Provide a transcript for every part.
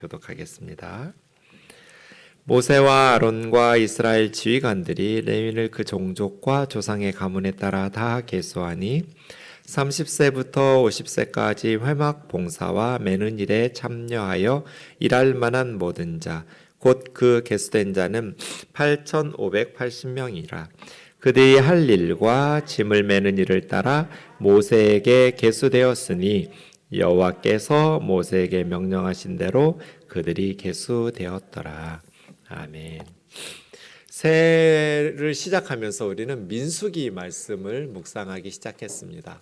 교독하겠습니다. 모세와 아론과 이스라엘 지휘관들이 레위인을 그 종족과 조상의 가문에 따라 다 계수하니 30세부터 50세까지 회막 봉사와 매는 일에 참여하여 일할 만한 모든 자, 곧 그 계수된 자는 8,580명이라. 그들이 할 일과 짐을 매는 일을 따라 모세에게 계수되었으니 여호와께서 모세에게 명령하신 대로 그들이 계수되었더라. 아멘. 새해를 시작하면서 우리는 민수기 말씀을 묵상하기 시작했습니다.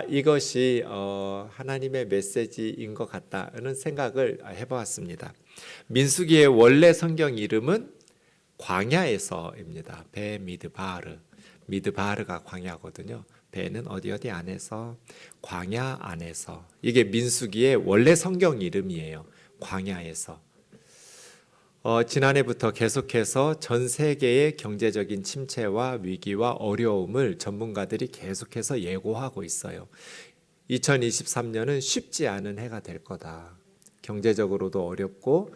이것이 하나님의 메시지인 것 같다는 생각을 해보았습니다. 민수기의 원래 성경 이름은 광야에서입니다. 베미드바르. 미드바르가 광야거든요. 배는 어디 안에서, 광야 안에서. 이게 민수기의 원래 성경 이름이에요. 광야에서. 지난해부터 계속해서 전 세계의 경제적인 침체와 위기와 어려움을 전문가들이 계속해서 예고하고 있어요. 2023년은 쉽지 않은 해가 될 거다. 경제적으로도 어렵고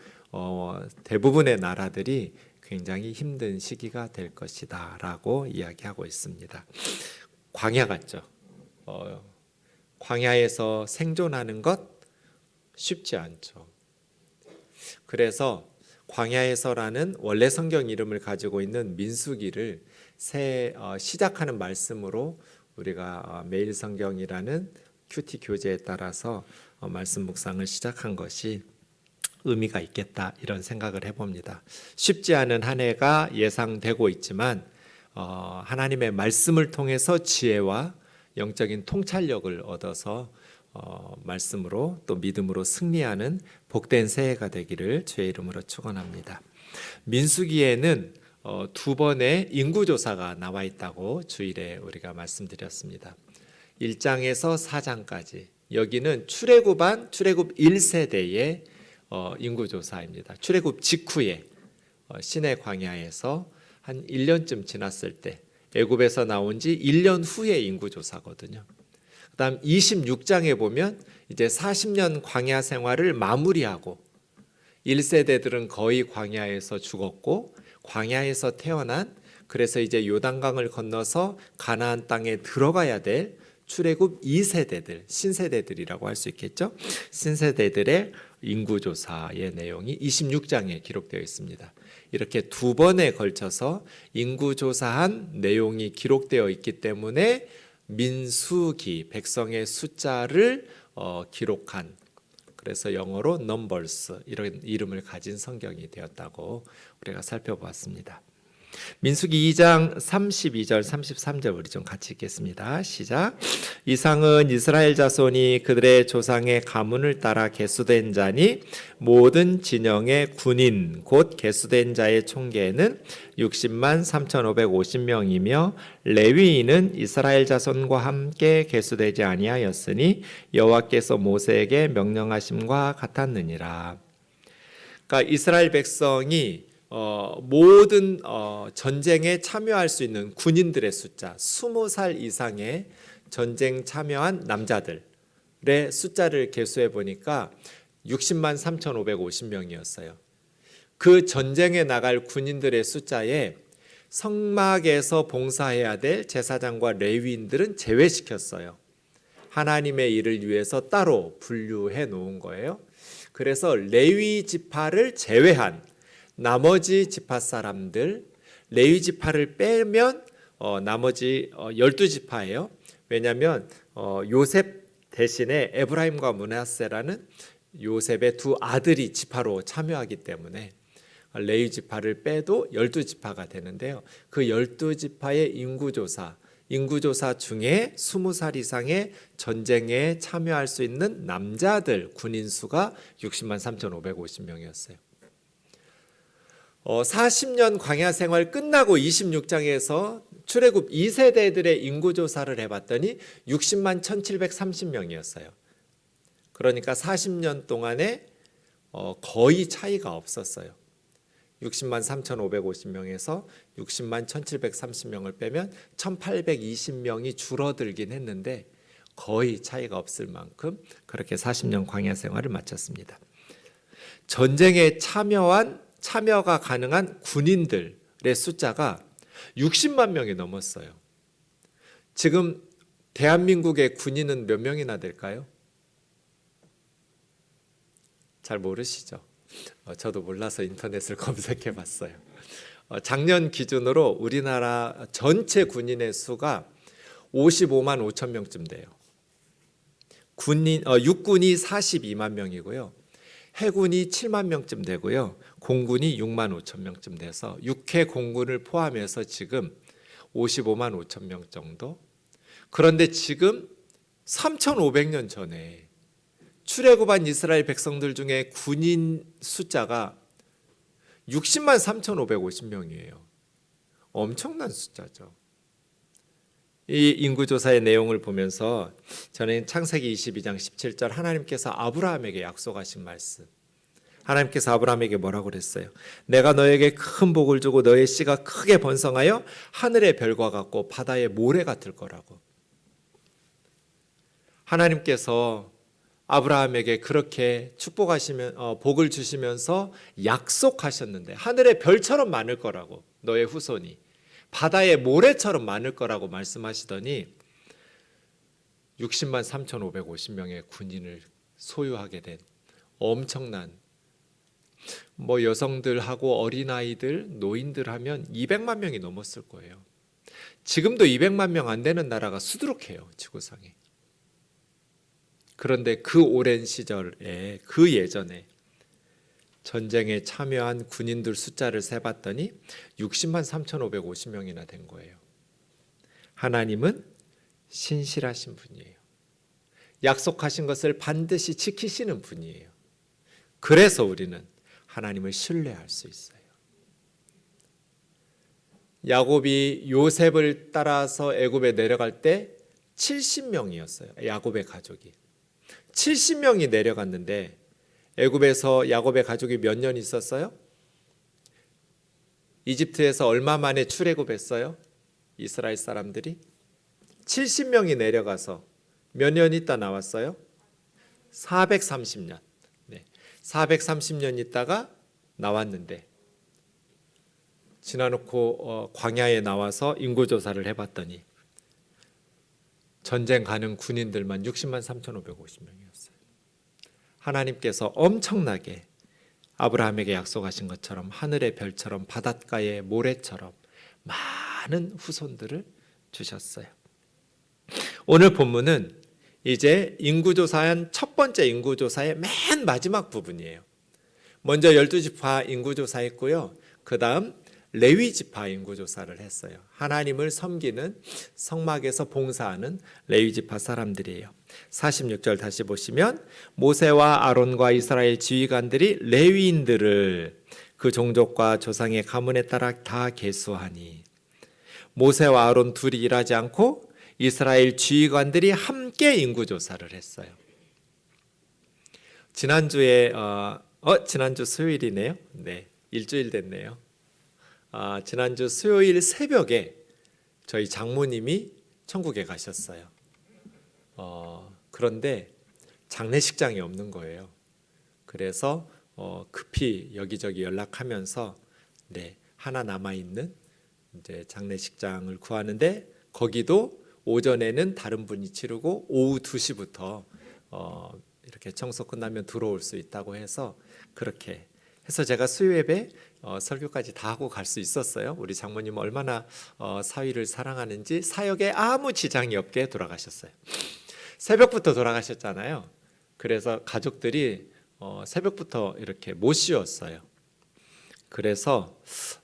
대부분의 나라들이 굉장히 힘든 시기가 될 것이다 라고 이야기하고 있습니다. 광야 같죠. 광야에서 생존하는 것 쉽지 않죠. 그래서 광야에서라는 원래 성경 이름을 가지고 있는 민수기를 시작하는 말씀으로 우리가 매일 성경이라는 큐티 교재에 따라서 말씀 묵상을 시작한 것이 의미가 있겠다 이런 생각을 해봅니다. 쉽지 않은 한 해가 예상되고 있지만 하나님의 말씀을 통해서 지혜와 영적인 통찰력을 얻어서 말씀으로 또 믿음으로 승리하는 복된 새해가 되기를 주의 이름으로 축원합니다. 민수기에는 두 번의 인구조사가 나와 있다고 주일에 우리가 말씀드렸습니다. 1장에서 4장까지 여기는 출애굽한 출애굽 1세대의 인구조사입니다. 출애굽 직후에 시내 광야에서 한 1년쯤 지났을 때 애굽에서 나온 지 1년 후의 인구조사거든요. 그 다음 26장에 보면 이제 40년 광야 생활을 마무리하고 1세대들은 거의 광야에서 죽었고 광야에서 태어난 그래서 이제 요단강을 건너서 가나안 땅에 들어가야 될 출애굽 2세대들, 신세대들이라고 할 수 있겠죠. 신세대들의 인구조사의 내용이 26장에 기록되어 있습니다. 이렇게 두 번에 걸쳐서 인구조사한 내용이 기록되어 있기 때문에 민수기, 백성의 숫자를 기록한, 그래서 영어로 Numbers 이런 이름을 가진 성경이 되었다고 우리가 살펴보았습니다. 민수기 2장 32절 33절 우리 좀 같이 읽겠습니다. 시작. 이상은 이스라엘 자손이 그들의 조상의 가문을 따라 계수된 자니 모든 진영의 군인 곧 계수된 자의 총계는 60만 3,550명이며 레위인은 이스라엘 자손과 함께 계수되지 아니하였으니 여호와께서 모세에게 명령하심과 같았느니라. 그러니까 이스라엘 백성이 모든 전쟁에 참여할 수 있는 군인들의 숫자 20살 이상의 전쟁 참여한 남자들의 숫자를 계수해 보니까 60만 3,550명이었어요. 그 전쟁에 나갈 군인들의 숫자에 성막에서 봉사해야 될 제사장과 레위인들은 제외시켰어요. 하나님의 일을 위해서 따로 분류해 놓은 거예요. 그래서 레위 지파를 제외한 나머지 지파 사람들, 레위 지파를 빼면 나머지 12지파예요. 왜냐하면 요셉 대신에 에브라임과 므낫세라는 요셉의 두 아들이 지파로 참여하기 때문에 레위 지파를 빼도 12지파가 되는데요. 그 12지파의 인구조사 중에 20살 이상의 전쟁에 참여할 수 있는 남자들 군인 수가 60만 3,550명이었어요. 40년 광야 생활 끝나고 26장에서 출애굽 2세대들의 인구조사를 해봤더니 60만 1,730명이었어요. 그러니까 40년 동안에 거의 차이가 없었어요. 60만 3,550명에서 60만 1,730명을 빼면 1,820명이 줄어들긴 했는데 거의 차이가 없을 만큼 그렇게 40년 광야 생활을 마쳤습니다. 전쟁에 참여가 가능한 군인들의 숫자가 60만 명이 넘었어요. 지금 대한민국의 군인은 몇 명이나 될까요? 잘 모르시죠? 저도 몰라서 인터넷을 검색해 봤어요. 작년 기준으로 우리나라 전체 군인의 수가 55만 5천 명쯤 돼요. 육군이 42만 명이고요. 해군이 7만 명쯤 되고요. 공군이 6만 5천 명쯤 돼서 육해 공군을 포함해서 지금 55만 5천 명 정도. 그런데 지금 3,500년 전에 출애굽한 이스라엘 백성들 중에 군인 숫자가 60만 3,550명이에요. 엄청난 숫자죠. 이 인구조사의 내용을 보면서 저는 창세기 22장 17절 하나님께서 아브라함에게 약속하신 말씀, 하나님께서 아브라함에게 뭐라고 그랬어요? 내가 너에게 큰 복을 주고 너의 씨가 크게 번성하여 하늘의 별과 같고 바다의 모래 같을 거라고. 하나님께서 아브라함에게 그렇게 복을 주시면서 약속하셨는데 하늘의 별처럼 많을 거라고, 너의 후손이 바다의 모래처럼 많을 거라고 말씀하시더니 60만 3,550명의 군인을 소유하게 된 엄청난, 여성들하고 어린아이들, 노인들 하면 200만 명이 넘었을 거예요. 지금도 200만 명 안 되는 나라가 수두룩해요, 지구상에. 그런데 그 오랜 시절에, 그 예전에 전쟁에 참여한 군인들 숫자를 세봤더니 60만 3,550명이나 된 거예요. 하나님은 신실하신 분이에요. 약속하신 것을 반드시 지키시는 분이에요. 그래서 우리는 하나님을 신뢰할 수 있어요. 야곱이 요셉을 따라서 애굽에 내려갈 때 70명이었어요. 야곱의 가족이. 70명이 내려갔는데 애굽에서 야곱의 가족이 몇 년 있었어요? 이집트에서 얼마 만에 출애굽했어요? 이스라엘 사람들이 70명이 내려가서 몇 년 있다 나왔어요? 430년. 네. 430년 있다가 나왔는데 지나놓고 광야에 나와서 인구조사를 해봤더니 전쟁 가는 군인들만 60만 3,550명이었어요. 하나님께서 엄청나게 아브라함에게 약속하신 것처럼 하늘의 별처럼 바닷가의 모래처럼 많은 후손들을 주셨어요. 오늘 본문은 이제 인구조사한 첫 번째 인구조사의 맨 마지막 부분이에요. 먼저 12지파 인구조사했고요. 그 다음 레위지파 인구조사를 했어요. 하나님을 섬기는 성막에서 봉사하는 레위지파 사람들이에요. 46절 다시 보시면 모세와 아론과 이스라엘 지휘관들이 레위인들을 그 종족과 조상의 가문에 따라 다 계수하니, 모세와 아론 둘이 일하지 않고 이스라엘 지휘관들이 함께 인구조사를 했어요. 지난주 수요일이네요. 네, 일주일 됐네요. 지난주 수요일 새벽에 저희 장모님이 천국에 가셨어요. 그런데 장례식장이 없는 거예요. 그래서 급히 여기저기 연락하면서 하나 남아있는 이제 장례식장을 구하는데, 거기도 오전에는 다른 분이 치르고 오후 2시부터 이렇게 청소 끝나면 들어올 수 있다고 해서, 그렇게 해서 제가 수요 예배 설교까지 다 하고 갈 수 있었어요. 우리 장모님 얼마나 사위를 사랑하는지 사역에 아무 지장이 없게 돌아가셨어요. 새벽부터 돌아가셨잖아요. 그래서 가족들이 새벽부터 이렇게 못 쉬었어요. 그래서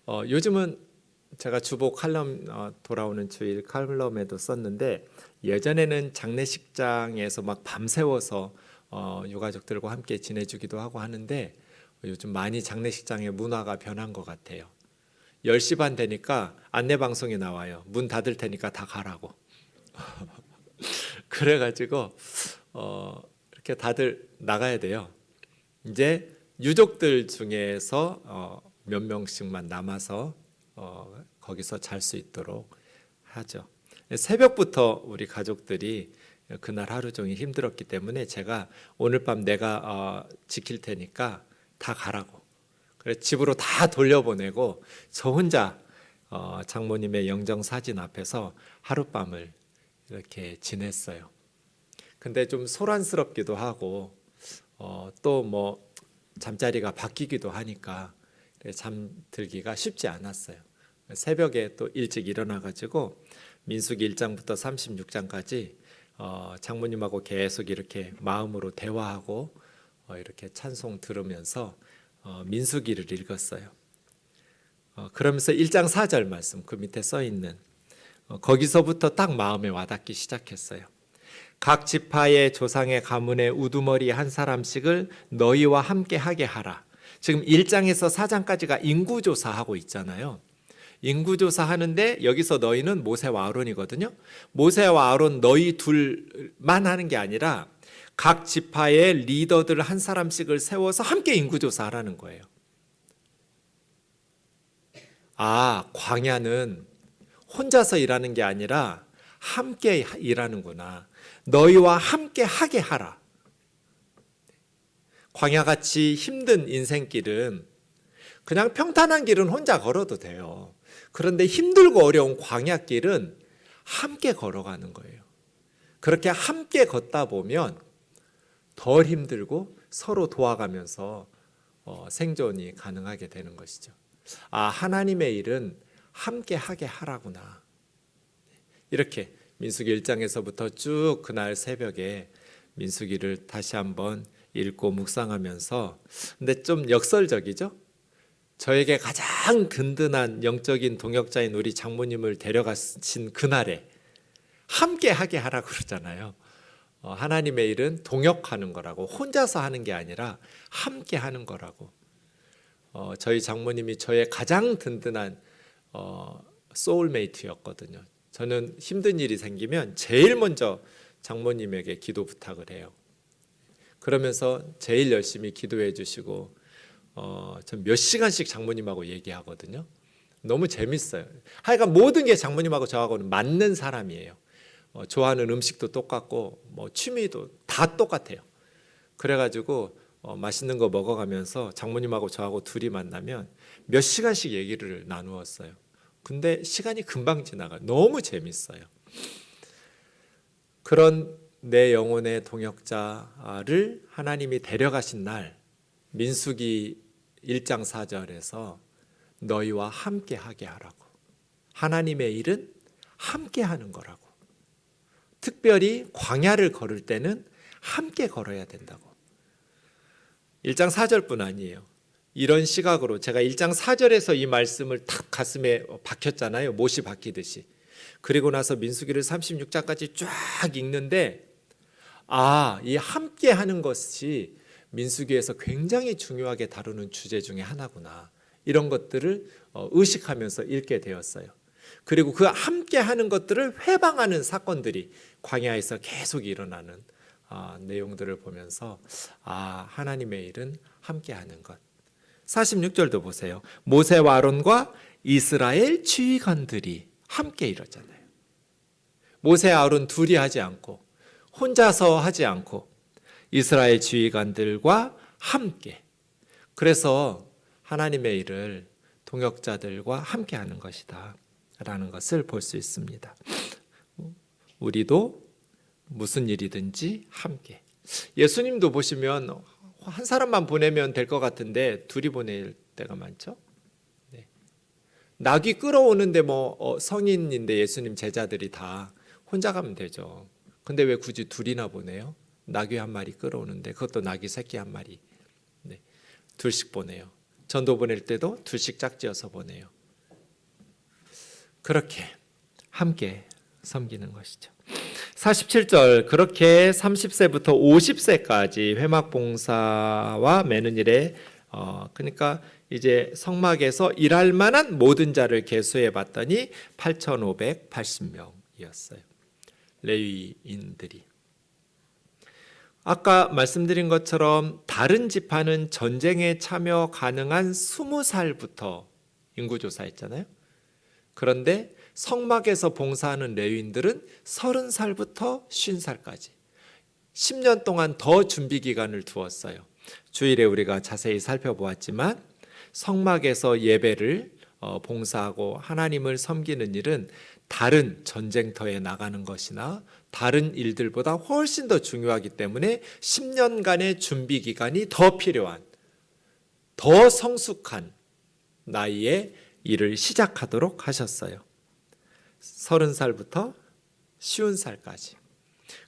요즘은 제가 주보 칼럼, 돌아오는 주일 칼럼에도 썼는데, 예전에는 장례식장에서 막 밤새워서 유가족들과 함께 지내주기도 하고 하는데, 요즘 많이 장례식장의 문화가 변한 것 같아요. 10시 반 되니까 안내방송이 나와요. 문 닫을 테니까 다 가라고. 그래가지고 이렇게 다들 나가야 돼요. 이제 유족들 중에서 몇 명씩만 남아서 거기서 잘 수 있도록 하죠. 새벽부터 우리 가족들이 그날 하루 종일 힘들었기 때문에 제가 오늘 밤 내가 지킬 테니까 다 가라고. 그래서 집으로 다 돌려보내고 저 혼자 장모님의 영정 사진 앞에서 하룻밤을 이렇게 지냈어요. 근데 좀 소란스럽기도 하고 또 뭐 잠자리가 바뀌기도 하니까 잠들기가 쉽지 않았어요. 새벽에 또 일찍 일어나가지고 민수기 1장부터 36장까지 장모님하고 계속 이렇게 마음으로 대화하고 이렇게 찬송 들으면서 민수기를 읽었어요. 그러면서 1장 4절 말씀 그 밑에 써 있는 거기서부터 딱 마음에 와닿기 시작했어요. 각 지파의 조상의 가문의 우두머리 한 사람씩을 너희와 함께 하게 하라. 지금 1장에서 4장까지가 인구조사하고 있잖아요. 인구조사하는데 여기서 너희는 모세와 아론이거든요. 모세와 아론 너희 둘만 하는 게 아니라 각 지파의 리더들 한 사람씩을 세워서 함께 인구조사하라는 거예요. 광야는 혼자서 일하는 게 아니라 함께 일하는구나. 너희와 함께 하게 하라. 광야같이 힘든 인생길은 그냥 평탄한 길은 혼자 걸어도 돼요. 그런데 힘들고 어려운 광야길은 함께 걸어가는 거예요. 그렇게 함께 걷다 보면 덜 힘들고 서로 도와가면서 생존이 가능하게 되는 것이죠. 하나님의 일은 함께 하게 하라구나. 이렇게 민수기 1장에서부터 쭉 그날 새벽에 민수기를 다시 한번 읽고 묵상하면서, 근데 좀 역설적이죠? 저에게 가장 든든한 영적인 동역자인 우리 장모님을 데려가신 그날에 함께 하게 하라고 그러잖아요. 하나님의 일은 동역하는 거라고, 혼자서 하는 게 아니라 함께 하는 거라고. 저희 장모님이 저의 가장 든든한 소울메이트였거든요. 저는 힘든 일이 생기면 제일 먼저 장모님에게 기도 부탁을 해요. 그러면서 제일 열심히 기도해 주시고 전 몇 시간씩 장모님하고 얘기하거든요. 너무 재밌어요. 하여간 모든 게 장모님하고 저하고는 맞는 사람이에요. 좋아하는 음식도 똑같고 뭐 취미도 다 똑같아요. 그래가지고 맛있는 거 먹어가면서 장모님하고 저하고 둘이 만나면 몇 시간씩 얘기를 나누었어요. 근데 시간이 금방 지나가요. 너무 재밌어요. 그런 내 영혼의 동역자를 하나님이 데려가신 날, 민수기 1장 4절에서 너희와 함께 하게 하라고. 하나님의 일은 함께 하는 거라고. 특별히 광야를 걸을 때는 함께 걸어야 된다고. 1장 4절뿐 아니에요. 이런 시각으로 제가 1장 4절에서 이 말씀을 탁 가슴에 박혔잖아요. 못이 박히듯이. 그리고 나서 민수기를 36장까지 쫙 읽는데 이 함께 하는 것이 민수기에서 굉장히 중요하게 다루는 주제 중에 하나구나. 이런 것들을 의식하면서 읽게 되었어요. 그리고 그 함께 하는 것들을 회방하는 사건들이 광야에서 계속 일어나는 내용들을 보면서 하나님의 일은 함께 하는 것. 46절도 보세요. 모세와 아론과 이스라엘 지휘관들이 함께 이러잖아요. 모세와 아론 둘이 하지 않고 혼자서 하지 않고 이스라엘 지휘관들과 함께. 그래서 하나님의 일을 동역자들과 함께 하는 것이다 라는 것을 볼 수 있습니다. 우리도 무슨 일이든지 함께. 예수님도 보시면 한 사람만 보내면 될 것 같은데 둘이 보낼 때가 많죠. 낙이 끌어오는데 성인인데 예수님 제자들이 다 혼자 가면 되죠. 근데 왜 굳이 둘이나 보내요? 낙이 한 마리 끌어오는데 그것도 낙이 새끼 한 마리. 둘씩 보내요. 전도 보낼 때도 둘씩 짝지어서 보내요. 그렇게 함께 섬기는 것이죠. 47절 그렇게 30세부터 50세까지 회막봉사와 매는 일에 그러니까 이제 성막에서 일할 만한 모든 자를 계수해 봤더니 8,580명이었어요. 레위인들이. 아까 말씀드린 것처럼 다른 지파는 전쟁에 참여 가능한 20살부터 인구조사했잖아요. 그런데 성막에서 봉사하는 레위인들은 30살부터 50살까지 10년 동안 더 준비 기간을 두었어요. 주일에 우리가 자세히 살펴보았지만 성막에서 예배를 봉사하고 하나님을 섬기는 일은 다른 전쟁터에 나가는 것이나 다른 일들보다 훨씬 더 중요하기 때문에 10년간의 준비 기간이 더 필요한, 더 성숙한 나이에 일을 시작하도록 하셨어요. 30살부터 50살까지.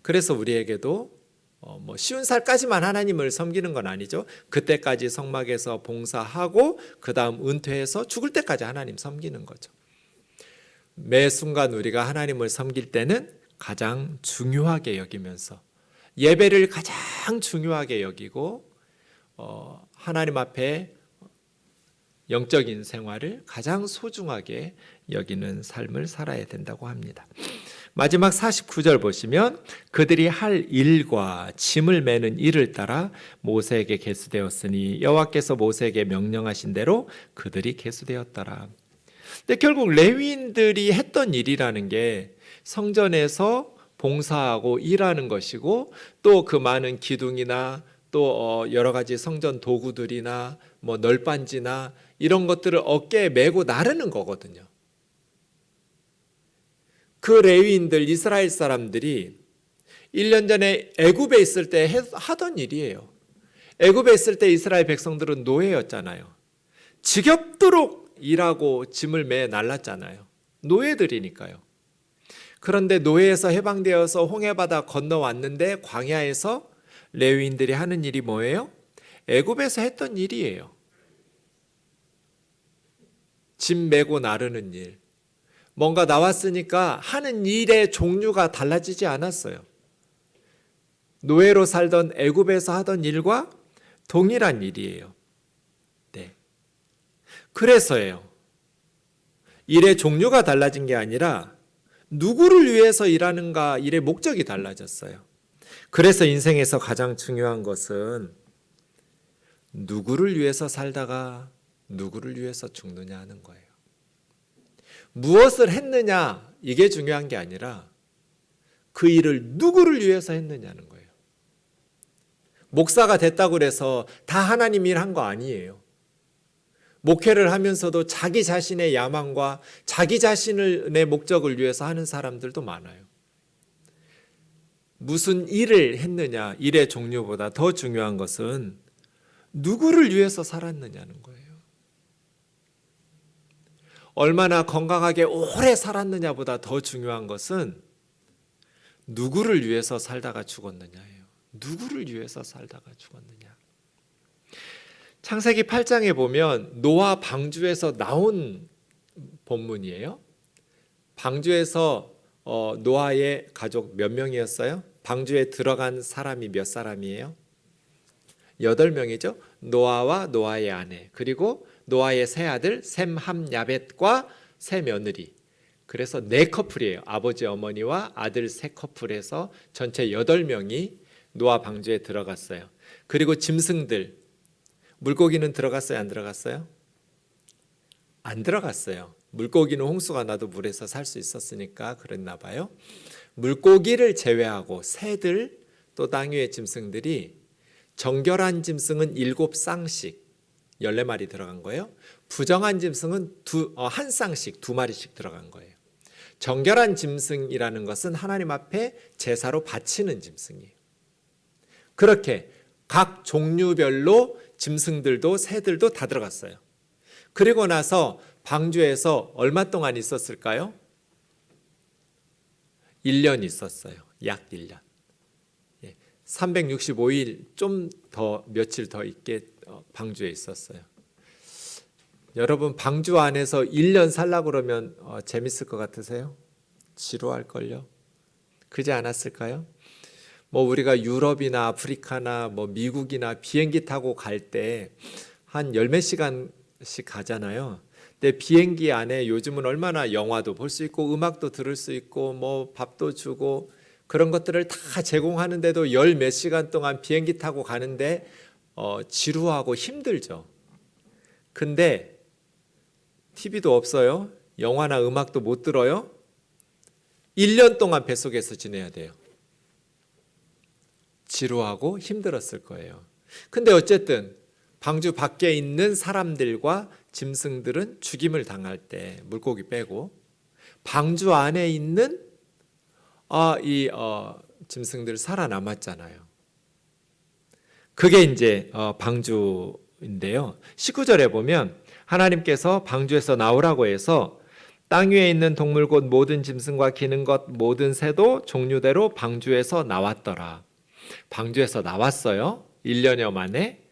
그래서 우리에게도 뭐 50살까지만 하나님을 섬기는 건 아니죠. 그때까지 성막에서 봉사하고 그 다음 은퇴해서 죽을 때까지 하나님 섬기는 거죠. 매 순간 우리가 하나님을 섬길 때는 가장 중요하게 여기면서 예배를 가장 중요하게 여기고 하나님 앞에 영적인 생활을 가장 소중하게 여기는 삶을 살아야 된다고 합니다. 마지막 49절 보시면 그들이 할 일과 짐을 매는 일을 따라 모세에게 계수되었으니 여호와께서 모세에게 명령하신 대로 그들이 계수되었더라. 근데 결국 레위인들이 했던 일이라는 게 성전에서 봉사하고 일하는 것이고 또 그 많은 기둥이나 또 여러 가지 성전 도구들이나 뭐 널빤지나 이런 것들을 어깨에 메고 나르는 거거든요. 그 레위인들 이스라엘 사람들이 1년 전에 애굽에 있을 때 하던 일이에요. 애굽에 있을 때 이스라엘 백성들은 노예였잖아요. 지겹도록 일하고 짐을 매 날랐잖아요. 노예들이니까요. 그런데 노예에서 해방되어서 홍해바다 건너왔는데 광야에서 레위인들이 하는 일이 뭐예요? 애굽에서 했던 일이에요. 짐 메고 나르는 일. 뭔가 나왔으니까 하는 일의 종류가 달라지지 않았어요. 노예로 살던 애굽에서 하던 일과 동일한 일이에요. 네. 그래서예요. 일의 종류가 달라진 게 아니라 누구를 위해서 일하는가 일의 목적이 달라졌어요. 그래서 인생에서 가장 중요한 것은 누구를 위해서 살다가 누구를 위해서 죽느냐 하는 거예요. 무엇을 했느냐 이게 중요한 게 아니라 그 일을 누구를 위해서 했느냐는 거예요. 목사가 됐다고 그래서 다 하나님 일 한 거 아니에요. 목회를 하면서도 자기 자신의 야망과 자기 자신의 목적을 위해서 하는 사람들도 많아요. 무슨 일을 했느냐 일의 종류보다 더 중요한 것은 누구를 위해서 살았느냐는 거예요. 얼마나 건강하게 오래 살았느냐보다 더 중요한 것은 누구를 위해서 살다가 죽었느냐예요. 누구를 위해서 살다가 죽었느냐. 창세기 8장에 보면 노아 방주에서 나온 본문이에요. 방주에서 노아의 가족 몇 명이었어요? 방주에 들어간 사람이 몇 사람이에요? 8명이죠. 노아와 노아의 아내 그리고 노아의 세 아들 셈, 함, 야벳과 세 며느리. 그래서 4커플이에요. 아버지 어머니와 아들 3커플에서 전체 8명이 노아 방주에 들어갔어요. 그리고 짐승들 물고기는 들어갔어요? 안 들어갔어요? 안 들어갔어요. 물고기는 홍수가 나도 물에서 살 수 있었으니까 그랬나 봐요. 물고기를 제외하고 새들 또 땅 위의 짐승들이 정결한 짐승은 7쌍씩 14마리 들어간 거예요. 부정한 짐승은 한 쌍씩 2마리씩 들어간 거예요. 정결한 짐승이라는 것은 하나님 앞에 제사로 바치는 짐승이에요. 그렇게 각 종류별로 짐승들도 새들도 다 들어갔어요. 그리고 나서 방주에서 얼마 동안 있었을까요? 1년 있었어요. 약 1년. 365일 좀 더 며칠 더 있게 방주에 있었어요. 여러분 방주 안에서 1년 살라고 그러면 재밌을 것 같으세요? 지루할걸요? 그지 않았을까요? 뭐 우리가 유럽이나 아프리카나 뭐 미국이나 비행기 타고 갈 때 한 10몇 시간씩 가잖아요. 근데 비행기 안에 요즘은 얼마나 영화도 볼 수 있고 음악도 들을 수 있고 뭐 밥도 주고 그런 것들을 다 제공하는데도 10몇 시간 동안 비행기 타고 가는데 지루하고 힘들죠. 근데 TV도 없어요. 영화나 음악도 못 들어요. 1년 동안 뱃속에서 지내야 돼요. 지루하고 힘들었을 거예요. 근데 어쨌든 방주 밖에 있는 사람들과 짐승들은 죽임을 당할 때 물고기 빼고 방주 안에 있는 짐승들 살아남았잖아요. 그게 이제 방주인데요. 19절에 보면 하나님께서 방주에서 나오라고 해서 땅 위에 있는 동물 곧 모든 짐승과 기는 것 모든 새도 종류대로 방주에서 나왔더라. 방주에서 나왔어요. 1년여 만에.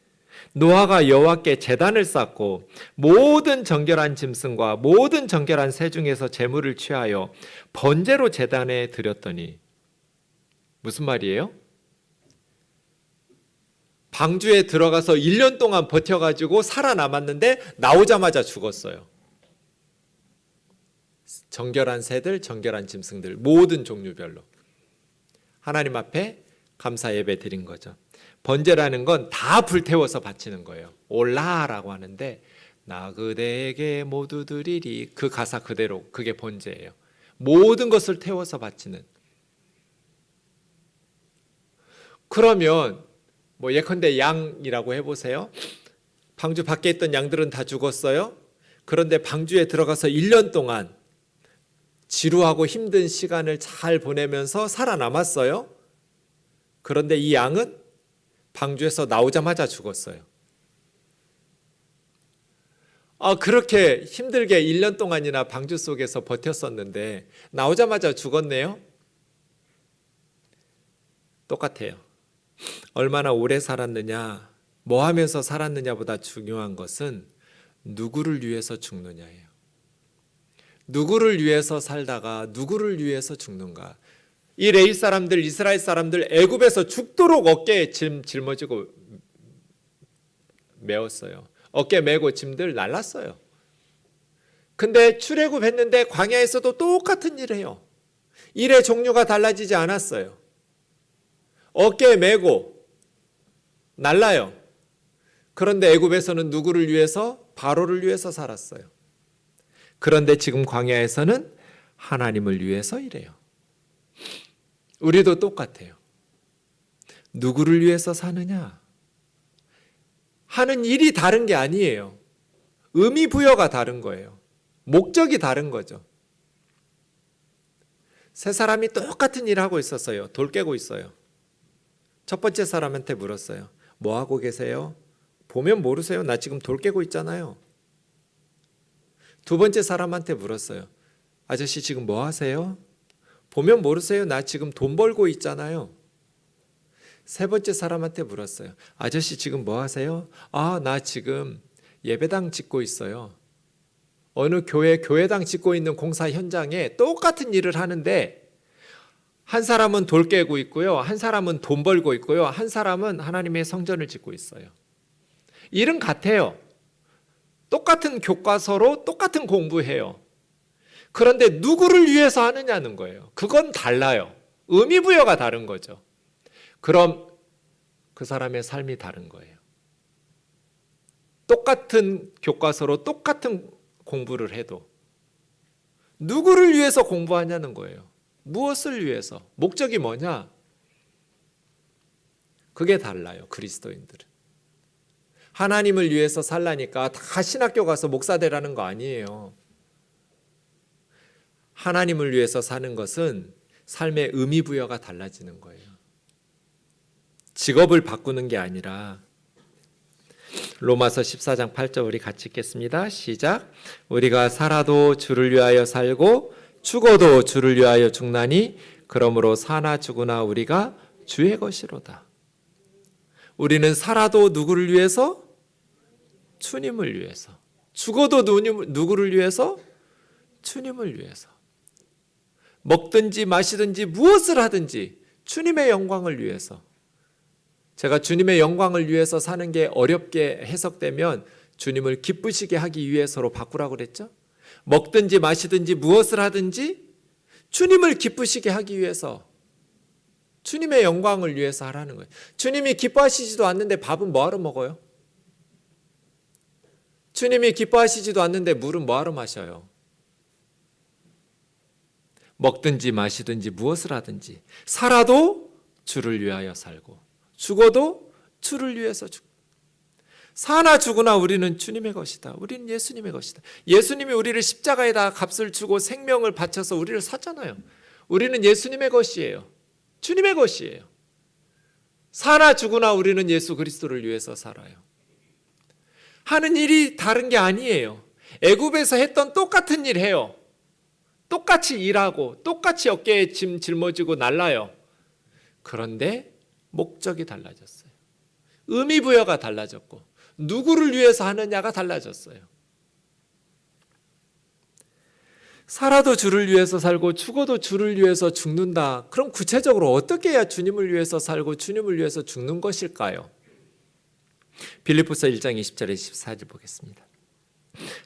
노아가 여호와께 제단을 쌓고 모든 정결한 짐승과 모든 정결한 새 중에서 제물을 취하여 번제로 제단에 드렸더니 무슨 말이에요? 방주에 들어가서 1년 동안 버텨가지고 살아남았는데 나오자마자 죽었어요. 정결한 새들, 정결한 짐승들 모든 종류별로 하나님 앞에 감사 예배 드린 거죠. 번제라는 건 다 불태워서 바치는 거예요. 올라라고 하는데 나 그대에게 모두 드리리, 그 가사 그대로 그게 번제예요. 모든 것을 태워서 바치는. 그러면 뭐 예컨대 양이라고 해보세요. 방주 밖에 있던 양들은 다 죽었어요. 그런데 방주에 들어가서 1년 동안 지루하고 힘든 시간을 잘 보내면서 살아남았어요. 그런데 이 양은 방주에서 나오자마자 죽었어요. 그렇게 힘들게 1년 동안이나 방주 속에서 버텼었는데 나오자마자 죽었네요. 똑같아요. 얼마나 오래 살았느냐, 뭐 하면서 살았느냐보다 중요한 것은 누구를 위해서 죽느냐예요. 누구를 위해서 살다가 누구를 위해서 죽는가. 이 레위 사람들, 이스라엘 사람들 애굽에서 죽도록 어깨에 짐 짊어지고 메었어요. 어깨 메고 짐들 날랐어요. 근데 출애굽했는데 광야에서도 똑같은 일을 해요. 일의 종류가 달라지지 않았어요. 어깨에 메고 날라요. 그런데 애굽에서는 누구를 위해서? 바로를 위해서 살았어요. 그런데 지금 광야에서는 하나님을 위해서 일해요. 우리도 똑같아요. 누구를 위해서 사느냐? 하는 일이 다른 게 아니에요. 의미 부여가 다른 거예요. 목적이 다른 거죠. 세 사람이 똑같은 일을 하고 있었어요. 돌 깨고 있어요. 첫 번째 사람한테 물었어요. 뭐 하고 계세요? 보면 모르세요? 나 지금 돌 깨고 있잖아요. 두 번째 사람한테 물었어요. 아저씨 지금 뭐 하세요? 보면 모르세요? 나 지금 돈 벌고 있잖아요. 세 번째 사람한테 물었어요. 아저씨 지금 뭐 하세요? 나 지금 예배당 짓고 있어요. 어느 교회당 짓고 있는 공사 현장에 똑같은 일을 하는데 한 사람은 돌 깨고 있고요. 한 사람은 돈 벌고 있고요. 한 사람은 하나님의 성전을 짓고 있어요. 일은 같아요. 똑같은 교과서로 똑같은 공부해요. 그런데 누구를 위해서 하느냐는 거예요. 그건 달라요. 의미 부여가 다른 거죠. 그럼 그 사람의 삶이 다른 거예요. 똑같은 교과서로 똑같은 공부를 해도 누구를 위해서 공부하냐는 거예요. 무엇을 위해서? 목적이 뭐냐? 그게 달라요. 그리스도인들은. 하나님을 위해서 살라니까 다 신학교 가서 목사 되라는 거 아니에요. 하나님을 위해서 사는 것은 삶의 의미 부여가 달라지는 거예요. 직업을 바꾸는 게 아니라 로마서 14장 8절 우리 같이 읽겠습니다. 시작. 우리가 살아도 주를 위하여 살고 죽어도 주를 위하여 죽나니 그러므로 사나 죽으나 우리가 주의 것이로다. 우리는 살아도 누구를 위해서? 주님을 위해서. 죽어도 누구를 위해서? 주님을 위해서. 먹든지 마시든지 무엇을 하든지 주님의 영광을 위해서. 제가 주님의 영광을 위해서 사는 게 어렵게 해석되면 주님을 기쁘시게 하기 위해서로 바꾸라고 그랬죠. 먹든지 마시든지 무엇을 하든지 주님을 기쁘시게 하기 위해서, 주님의 영광을 위해서 하라는 거예요. 주님이 기뻐하시지도 않는데 밥은 뭐하러 먹어요? 주님이 기뻐하시지도 않는데 물은 뭐하러 마셔요? 먹든지 마시든지 무엇을 하든지 살아도 주를 위하여 살고 죽어도 주를 위해서 사나 죽으나 우리는 주님의 것이다. 우리는 예수님의 것이다. 예수님이 우리를 십자가에다 값을 주고 생명을 바쳐서 우리를 샀잖아요. 우리는 예수님의 것이에요. 주님의 것이에요. 사나 죽으나 우리는 예수 그리스도를 위해서 살아요. 하는 일이 다른 게 아니에요. 애굽에서 했던 똑같은 일 해요. 똑같이 일하고 똑같이 어깨에 짐 짊어지고 날라요. 그런데 목적이 달라졌어요. 의미 부여가 달라졌고 누구를 위해서 하느냐가 달라졌어요. 살아도 주를 위해서 살고 죽어도 주를 위해서 죽는다. 그럼 구체적으로 어떻게 해야 주님을 위해서 살고 주님을 위해서 죽는 것일까요? 빌립보서 1장 20절에 24절 보겠습니다.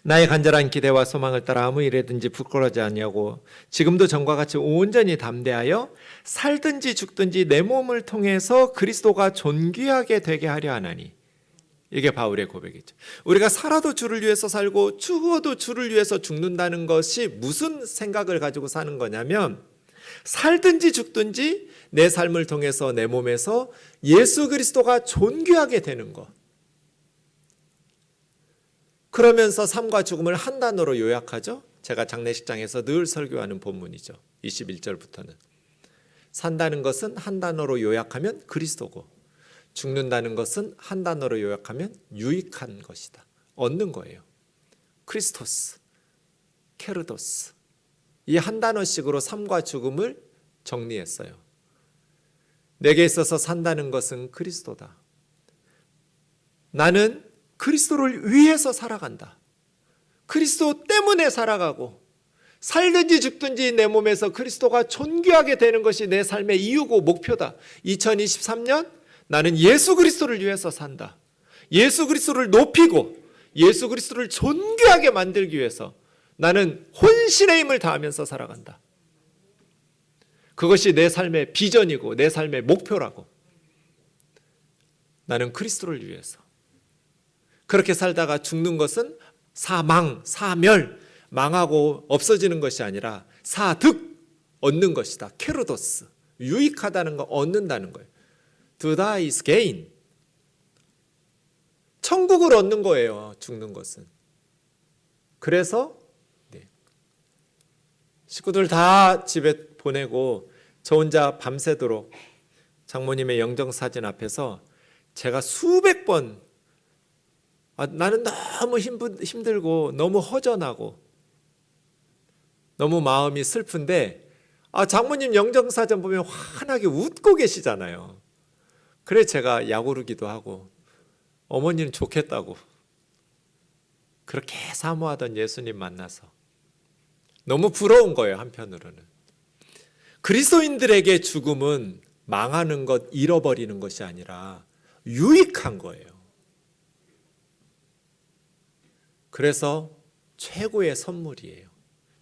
나의 간절한 기대와 소망을 따라 아무 일에든지 부끄러워하지 아니하고 지금도 전과 같이 온전히 담대하여 살든지 죽든지 내 몸을 통해서 그리스도가 존귀하게 되게 하려 하나니. 이게 바울의 고백이죠. 우리가 살아도 주를 위해서 살고 죽어도 주를 위해서 죽는다는 것이 무슨 생각을 가지고 사는 거냐면 살든지 죽든지 내 삶을 통해서 내 몸에서 예수 그리스도가 존귀하게 되는 것. 그러면서 삶과 죽음을 한 단어로 요약하죠. 제가 장례식장에서 늘 설교하는 본문이죠. 21절부터는. 산다는 것은 한 단어로 요약하면 그리스도고 죽는다는 것은 한 단어로 요약하면 유익한 것이다. 얻는 거예요. 크리스토스, 케르도스. 이 한 단어씩으로 삶과 죽음을 정리했어요. 내게 있어서 산다는 것은 그리스도다. 나는 그리스도를 위해서 살아간다. 그리스도 때문에 살아가고 살든지 죽든지 내 몸에서 그리스도가 존귀하게 되는 것이 내 삶의 이유고 목표다. 2023년 나는 예수 그리스도를 위해서 산다. 예수 그리스도를 높이고 예수 그리스도를 존귀하게 만들기 위해서 나는 혼신의 힘을 다하면서 살아간다. 그것이 내 삶의 비전이고 내 삶의 목표라고. 나는 그리스도를 위해서. 그렇게 살다가 죽는 것은 사망, 사멸, 망하고 없어지는 것이 아니라 사득, 얻는 것이다. 케르도스, 유익하다는 거, 얻는다는 거예요. To die is gain. 천국을 얻는 거예요. 죽는 것은. 그래서 식구들 다 집에 보내고 저 혼자 밤새도록 장모님의 영정사진 앞에서 제가 수백 번 나는 너무 힘들고 너무 허전하고 너무 마음이 슬픈데 장모님 영정사진 보면 환하게 웃고 계시잖아요. 그래 제가 약오르기도 하고 어머니는 좋겠다고 그렇게 사모하던 예수님 만나서 너무 부러운 거예요. 한편으로는. 그리스도인들에게 죽음은 망하는 것, 잃어버리는 것이 아니라 유익한 거예요. 그래서 최고의 선물이에요.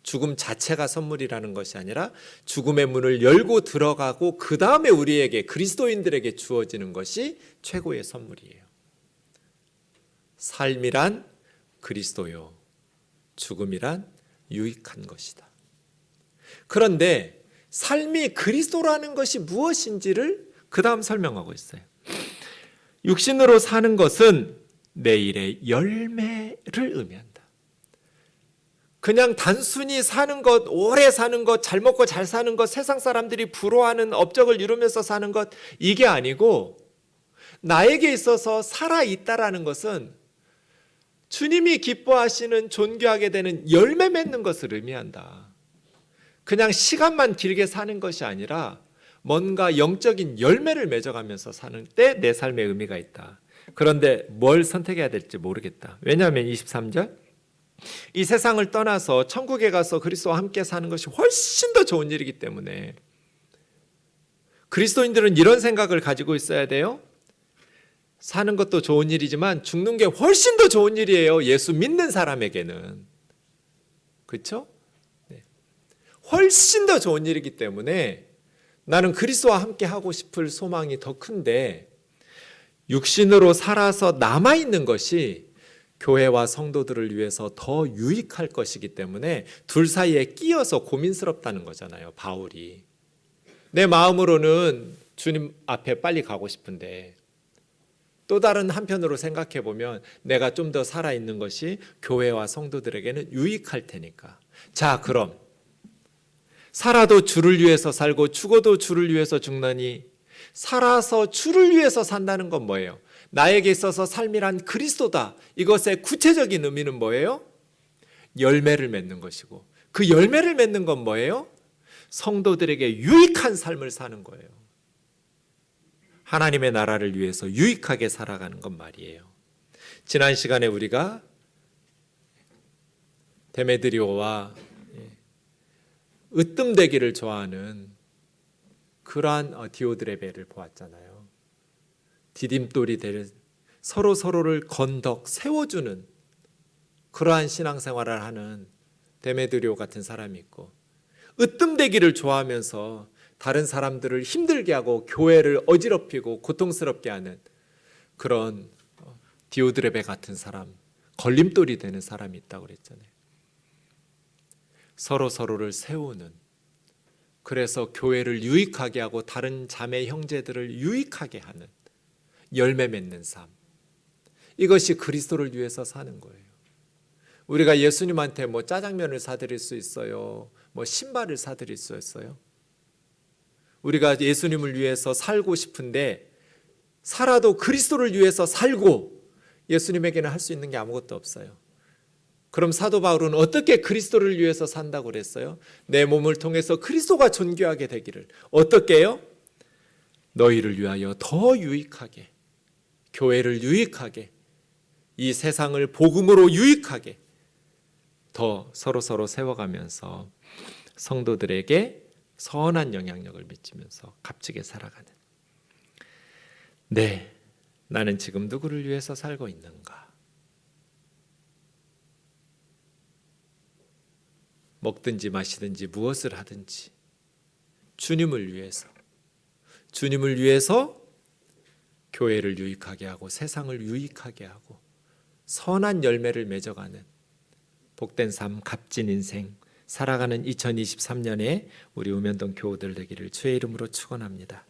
죽음 자체가 선물이라는 것이 아니라 죽음의 문을 열고 들어가고 그 다음에 우리에게 그리스도인들에게 주어지는 것이 최고의 선물이에요. 삶이란 그리스도요. 죽음이란 유익한 것이다. 그런데 삶이 그리스도라는 것이 무엇인지를 그 다음 설명하고 있어요. 육신으로 사는 것은 내일의 열매를 의미한다. 그냥 단순히 사는 것, 오래 사는 것, 잘 먹고 잘 사는 것, 세상 사람들이 부러워하는 업적을 이루면서 사는 것, 이게 아니고 나에게 있어서 살아있다라는 것은 주님이 기뻐하시는 존귀하게 되는 열매 맺는 것을 의미한다. 그냥 시간만 길게 사는 것이 아니라 뭔가 영적인 열매를 맺어가면서 사는 때 내 삶의 의미가 있다. 그런데 뭘 선택해야 될지 모르겠다. 왜냐하면 23절 이 세상을 떠나서 천국에 가서 그리스도와 함께 사는 것이 훨씬 더 좋은 일이기 때문에 그리스도인들은 이런 생각을 가지고 있어야 돼요. 사는 것도 좋은 일이지만 죽는 게 훨씬 더 좋은 일이에요. 예수 믿는 사람에게는. 그렇죠? 네. 훨씬 더 좋은 일이기 때문에 나는 그리스도와 함께 하고 싶을 소망이 더 큰데 육신으로 살아서 남아있는 것이 교회와 성도들을 위해서 더 유익할 것이기 때문에 둘 사이에 끼어서 고민스럽다는 거잖아요. 바울이. 내 마음으로는 주님 앞에 빨리 가고 싶은데 또 다른 한편으로 생각해 보면 내가 좀 더 살아있는 것이 교회와 성도들에게는 유익할 테니까. 자, 그럼 살아도 주를 위해서 살고 죽어도 주를 위해서 죽느니 살아서 주를 위해서 산다는 건 뭐예요? 나에게 있어서 삶이란 그리스도다. 이것의 구체적인 의미는 뭐예요? 열매를 맺는 것이고, 그 열매를 맺는 건 뭐예요? 성도들에게 유익한 삶을 사는 거예요. 하나님의 나라를 위해서 유익하게 살아가는 건 말이에요. 지난 시간에 우리가 데메드리오와 으뜸되기를 좋아하는 그러한 디오드레베를 보았잖아요. 디딤돌이 될 서로를 건덕 세워주는 그러한 신앙생활을 하는 데메드리오 같은 사람이 있고, 으뜸되기를 좋아하면서 다른 사람들을 힘들게 하고 교회를 어지럽히고 고통스럽게 하는 그런 디오드레베 같은 사람, 걸림돌이 되는 사람이 있다고 그랬잖아요. 서로를 세우는, 그래서 교회를 유익하게 하고 다른 자매 형제들을 유익하게 하는 열매 맺는 삶, 이것이 그리스도를 위해서 사는 거예요. 우리가 예수님한테 뭐 짜장면을 사드릴 수 있어요, 뭐 신발을 사드릴 수 있어요. 우리가 예수님을 위해서 살고 싶은데 살아도 그리스도를 위해서 살고 예수님에게는 할 수 있는 게 아무것도 없어요. 그럼 사도 바울은 어떻게 그리스도를 위해서 산다고 그랬어요? 내 몸을 통해서 그리스도가 존귀하게 되기를. 어떻게 해요? 너희를 위하여 더 유익하게, 교회를 유익하게, 이 세상을 복음으로 유익하게 더 서로 세워가면서 성도들에게 선한 영향력을 미치면서 값지게 살아가는. 네, 나는 지금 누구를 위해서 살고 있는가? 먹든지 마시든지 무엇을 하든지 주님을 위해서 교회를 유익하게 하고 세상을 유익하게 하고 선한 열매를 맺어가는 복된 삶, 값진 인생 살아가는 2023년에 우리 우면동 교우들 되기를 주의 이름으로 축원합니다.